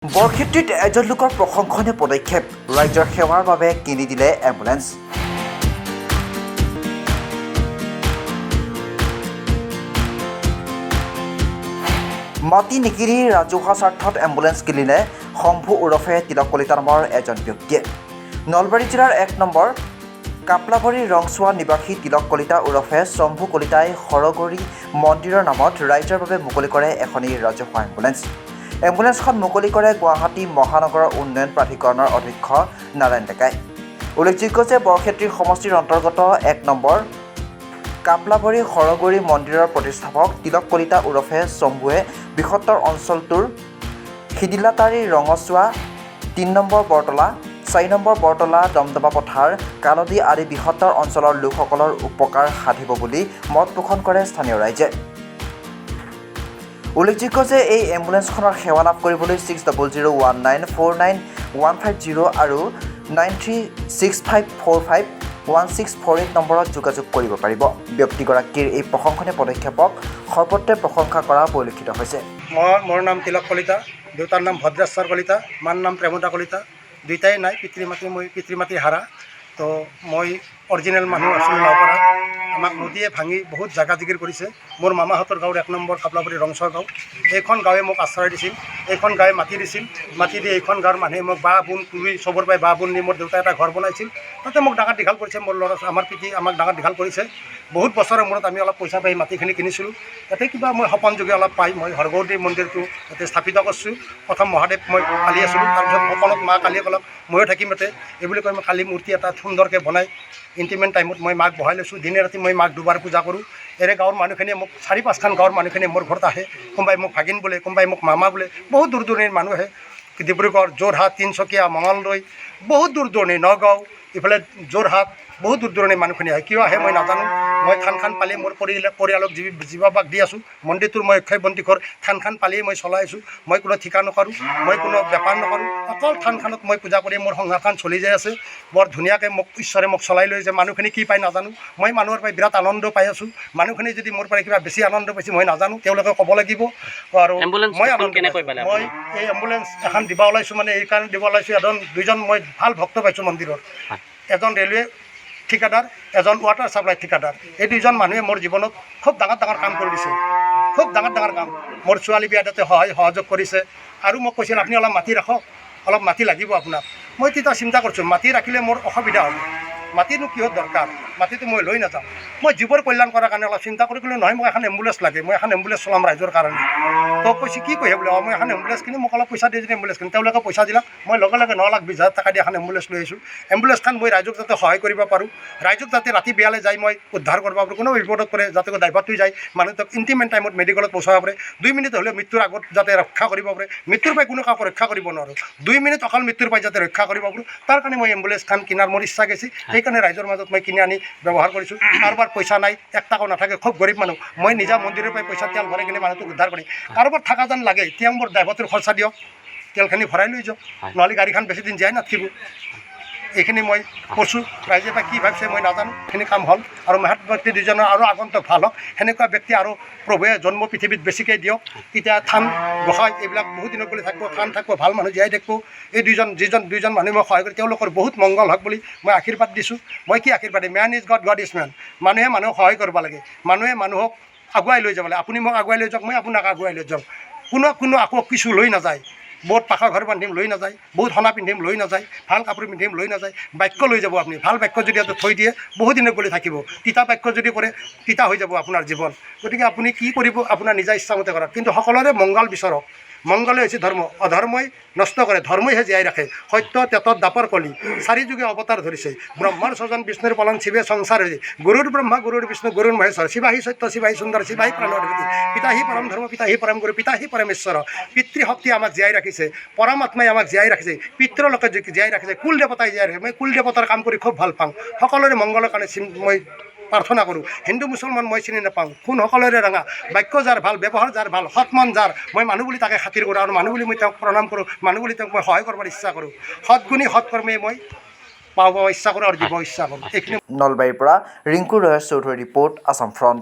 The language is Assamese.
বৰক্ষেত্ৰীত এজন লোকৰ প্ৰশংসনীয় পদক্ষেপ ৰাইজৰ সেৱাৰ বাবে কিনি দিলে এম্বুলেন্স। মাটি নিকিনি ৰাজহুৱা স্বাৰ্থত এম্বুলেন্স কিনিলে শম্ভু ওৰফে তিলক কলিতা নামৰ এজন ব্যক্তিয়ে। নলবাৰী জিলাৰ ১ নম্বৰ কাপলাবৰী ৰংচোৱা নিবাসী তিলক কলিতা ওৰফে শম্ভু কলিতাই সৰগৰী মন্দিৰৰ নামত ৰাইজৰ বাবে মুকলি কৰে এখনি ৰাজহুৱা এম্বুলেন্স। এম্বুলেন্সখন মুকলি কৰে গুৱাহাটী মহানগৰ উন্নয়ন প্ৰাধিকৰণৰ অধ্যক্ষ নাৰায়ণ ডেকাই। উল্লেখযোগ্য যে বৰক্ষেত্ৰী সমষ্টিৰ অন্তৰ্গত ১ নম্বৰ কাপলাবৰী সৰগৰী মন্দিৰৰ প্ৰতিষ্ঠাপক তিলক কলিতা ওৰফে শম্ভুৱে বৃহত্তৰ অঞ্চলটোৰ খিদিলাতাৰী ৰঙচোৱা ৩ নম্বৰ বৰতলা ৪ নম্বৰ বৰতলা দমদমা পথাৰ কালদী আদি বৃহত্তৰ অঞ্চলৰ লোকসকলৰ উপকাৰ সাধিব বুলি মত পোষণ কৰে স্থানীয় ৰাইজে। উল্লেখযোগ্য যে এই এম্বুলেন্সখনৰ সেৱা লাভ কৰিবলৈ 6001949150 আৰু 9365451648 নম্বৰত যোগাযোগ কৰিব পাৰিব। ব্যক্তিগৰাকীৰ এই প্ৰশংসনীয় পদক্ষেপক সৰ্বত্ৰে প্ৰশংসা কৰা পৰিলক্ষিত হৈছে। মোৰ নাম তিলক কলিতা, দেউতাৰ নাম ভদ্ৰেশ্বৰ কলিতা, মাৰ নাম প্ৰেমতা কলিতা। দুইটাই নাই, পিতৃ মাতৃ হাৰা। তো মই অৰিজিনেল মানুহ আছিলোঁ লাওপাৰা। আমাক নদীয়ে ভাঙি বহুত জাগা জিগিৰ কৰিছে। মোৰ মামাহঁতৰ গাঁৱৰ ১ নম্বৰ কাপলাবৰী ৰংচোৱা গাঁও। এইখন গাঁৱে মোক আশ্ৰয় দিছিল, এইখন গাঁৱে মাটি দিছিল। মাটি দি এইখন গাঁৱৰ মানুহে মোক বা বোন তুলি চবৰ পৰাই বা বোন নি মোৰ দেউতাই এটা ঘৰ বনাইছিল। তাতে মোক ডাঙৰ দীঘল কৰিছে, মোৰ ল'ৰা আমাৰ পিতৃ আমাক ডাঙৰ দীঘল কৰিছে। বহুত বছৰৰ মূৰত আমি অলপ পইচা পাই মাটিখিনি কিনিছিলোঁ। তাতে কিবা মই সপোন যোগে অলপ পাই মই হৰগৌৰী মন্দিৰটো তাতে স্থাপিত কৰিছোঁ। প্ৰথম মহাদেৱ মই কালি আছিলোঁ, তাৰপিছত সপোনত মা কালিয়ে ক'লক ময়ো থাকিম তাতে। এই বুলি কৈ মই কালি মূৰ্তি এটা সুন্দৰকৈ বনাই ইণ্টিমেণ্ট টাইমত মই মাক বহাই লৈছোঁ। দিনে ৰাতি মই মাক দুবাৰ পূজা কৰোঁ। এৰে গাঁৱৰ মানুহখিনিয়ে মোক ৪-৫খন গাঁৱৰ মানুহখিনিয়ে মোৰ ঘৰত আহে। কোনোবাই মোক ভাগিন বোলে, কোনোবাই মোক মামা বোলে। বহুত দূৰ দূৰণিৰ মানুহ আহে। ডিব্ৰুগড়, যোৰহাট, তিনিচুকীয়া, মঙলদৈ, বহুত দূৰ দূৰণি, নগাঁও, ইফালে যোৰহাট, বহুত দূৰ দূৰণিৰ মানুহখিনি আহে। কিয় আহে মই নাজানো। মই থান পালি মোৰ পৰিয়ালক জীৱাবাক দি আছোঁ। মন্দিৰটোৰ মই অক্ষয় বন্তি ঘৰ থান পালিয়ে মই চলাই আছোঁ। মই কোনো ঠিকা নকৰোঁ, মই কোনো বেপাৰ নকৰোঁ। অকল থানখনত মই পূজা কৰি মোৰ সংসাৰখন চলি যাই আছে। বৰ ধুনীয়াকৈ মোক ঈশ্বৰে মোক চলাই লৈ যে মানুহখিনি কি পায় নাজানো। মই মানুহৰ পৰাই বিৰাট আনন্দ পাই আছোঁ। মানুহখিনি যদি মোৰ পৰাই কিবা বেছি আনন্দ পাইছে মই নাজানো, তেওঁলোকে ক'ব লাগিব। আৰু মই আনন্দ মই এই এম্বুলেঞ্চ এখন দিব ওলাইছোঁ, মানে এই কাৰণে দিব ওলাইছোঁ। দুইজন মই ভাল ভক্ত পাইছোঁ মন্দিৰৰ। এজন ৰেলৱে ঠিকাদাৰ, এজন ৱাটাৰ ছাপ্লাই ঠিকাদাৰ। এই দুইজন মানুহে মোৰ জীৱনত খুব ডাঙৰ কাম কৰি দিছে, খুব ডাঙৰ কাম। মোৰ ছোৱালী বিয়াতে সহযোগ কৰিছে। আৰু মোক কৈছিল আপুনি অলপ মাটি ৰাখক, অলপ মাটি লাগিব আপোনাক। মই তেতিয়া চিন্তা কৰিছোঁ মাটি ৰাখিলে মোৰ অসুবিধা হ'ব। মাটিনো কিহত দৰকাৰ, মাটিটো মই লৈ নাযাওঁ। মই জীৱৰ কল্যাণ কৰাৰ কাৰণে অলপ চিন্তা কৰি ক'লোঁ নহয় মোক এখন এম্বুলেঞ্চ লাগে, মই এখন এম্বুলেঞ্চ চলাম ৰাইজৰ কাৰণে। তো কৈছে কি কৈছে বোলে, মই এখন এম্বুলেঞ্চ কিনি মোক অলপ পইচা দি যদি এম্বুলেঞ্চ কিনি। তেওঁলোকে পইচা দিলাক। মই লগে 9,20,000 টকা দি এখন এম্বুলেঞ্চ লৈ আহিছোঁ। এম্বুলেঞ্চখন মই ৰাইজক যাতে সহায় কৰিব পাৰোঁ, ৰাইজক যাতে ৰাতি বিয়ালৈ যাই মই উদ্ধাৰ কৰিব পাৰোঁ, কোনো বিপদত পৰে যাতে ড্ৰাইভাৰটো যায় মানুহটোক ইণ্টিমেণ্ট টাইমত মেডিকেলত পहुচাব পাৰে। 2 মিনিট হ'লেও মৃত্যুৰ আগত যাতে ৰক্ষা কৰিব পাৰে। মৃত্যুৰ পৰাই কোনো কাকো ৰক্ষা কৰিব নোৱাৰোঁ। 2 মিনিট অকল মৃত্যুৰ পৰাই যাতে ৰক্ষা কৰিব পাৰোঁ, তাৰ কাৰণে মই এম্বুলেঞ্চখন কিনাৰ মোৰ ইচ্ছা গৈছে। সেইকাৰণে ৰাইজৰ মাজত মই কিনি আনি ব্যৱহাৰ কৰিছোঁ। কাৰোবাৰ পইচা নাই, 1 টকাও নাথাকে, খুব গৰীব মানুহ। মই নিজা মন্দিৰৰ পৰাই পইচা তেল ভৰাই কিনে মানুহটোক উদ্ধাৰ কৰি। কাৰোবাৰ থকা যেন লাগে এতিয়া মোৰ ড্ৰাইভাৰটোৰ খৰচা দিয়ক, তেলখিনি ভৰাই লৈ যাওক, নহ'লে গাড়ীখন বেছি দিন জীয়াই নাথাকিব। এইখিনি মই কৈছোঁ। ৰাইজে বা কি ভাবিছে মই নাজানো। সেইখিনি কাম হ'ল। আৰু মহৎ ব্যক্তি দুজনৰ আৰু আগন্তুক ভাল হওক। সেনেকুৱা ব্যক্তি আৰু প্ৰভুৱে জন্ম পৃথিৱীত বেছিকৈ দিয়ক। তেতিয়া থান গোসাঁই এইবিলাক বহুত দিনৰ বুলি থাকিব, থান থাকিব, ভাল মানুহ জীয়াই থাকিব। এই দুইজন মানুহ মই সহায় কৰি তেওঁলোকৰ বহুত মংগল হওক বুলি মই আশীৰ্বাদ দিছোঁ। মই কি আশীৰ্বাদ দিম, man is God, God is man. মানুহে মানুহক সহায় কৰিব লাগে, মানুহে মানুহক আগুৱাই লৈ যাব লাগে। আপুনি মোক আগুৱাই লৈ যাওক, মই আপোনাক আগুৱাই লৈ যাওঁ। কোনো আকৌ কিছু লৈ নাযায়। বহুত পাকা ঘৰ বান্ধিম লৈ নাযায়, বহুত সোণা পিন্ধিম লৈ নাযায়, ভাল কাপোৰ পিন্ধিম লৈ নাযায়। বাক্য লৈ যাব আপুনি। ভাল বাক্য যদি থৈ দিয়ে বহুত দিনৰ বুলি থাকিব। তিতা বাক্য যদি কৰে তিতা হৈ যাব আপোনাৰ জীৱন। গতিকে আপুনি কি কৰিব আপোনাৰ নিজা ইচ্ছামতে কৰক, কিন্তু সকলোৰে মংগল বিচৰক। মংগলে হৈছে ধৰ্ম, অধৰ্মই নষ্ট কৰে, ধৰ্মইহে জীয়াই ৰাখে। সত্য তেতত দাপৰ কলি 4 যুগে অৱতাৰ ধৰিছে। ব্ৰহ্মাৰ স্বজন বিষ্ণুৰ পালন শিৱে সংসাৰ হৈছে। গুৰুৰ ব্ৰহ্মা গুৰুৰ বিষ্ণু গুৰুৰ মহেশ্বৰ, শিৱাহী সত্য শিৱাহী সুন্দৰ শিৱাহী প্ৰাণঅধিপতি, পিতাহী পৰম ধৰ্ম পিতাহী পৰম গুৰু পিতাহী পৰমেশ্বৰ। পিতৃশক্তি আমাক জীয়াই ৰাখিছে, পৰমাত্মাই আমাক জীয়াই ৰাখিছে, পিতৃলোকে জীয়াই ৰাখিছে, কুল দেৱতাই জীয়াই ৰাখিছে। মই কুল দেৱতাৰ কাম কৰি খুব ভাল পাওঁ। সকলোৰে মংগলৰ কাৰণে মই প্ৰাৰ্থনা কৰোঁ। হিন্দু মুছলমান মই চিনি নাপাওঁ, কোন সকলোৰে ৰঙা। বাক্য যাৰ ভাল, ব্যৱহাৰ যাৰ ভাল, সৎমন যাৰ, মই মানুহ বুলি তাকে খাতিৰ কৰোঁ। আৰু মানুহ বুলি মই তেওঁক প্ৰণাম কৰোঁ, মানুহ বুলি তেওঁক মই সহায় কৰাৰ ইচ্ছা কৰোঁ। সৎগুণী সৎকৰ্মে মই পাব ইচ্ছা কৰোঁ আৰু দিব ইচ্ছা কৰোঁ। এইখিনি। নলবাৰীৰ পৰা ৰিংকু ৰয়েছ চৌধুৰীৰ ৰিপৰ্ট, আছাম ফ্ৰণ্ট।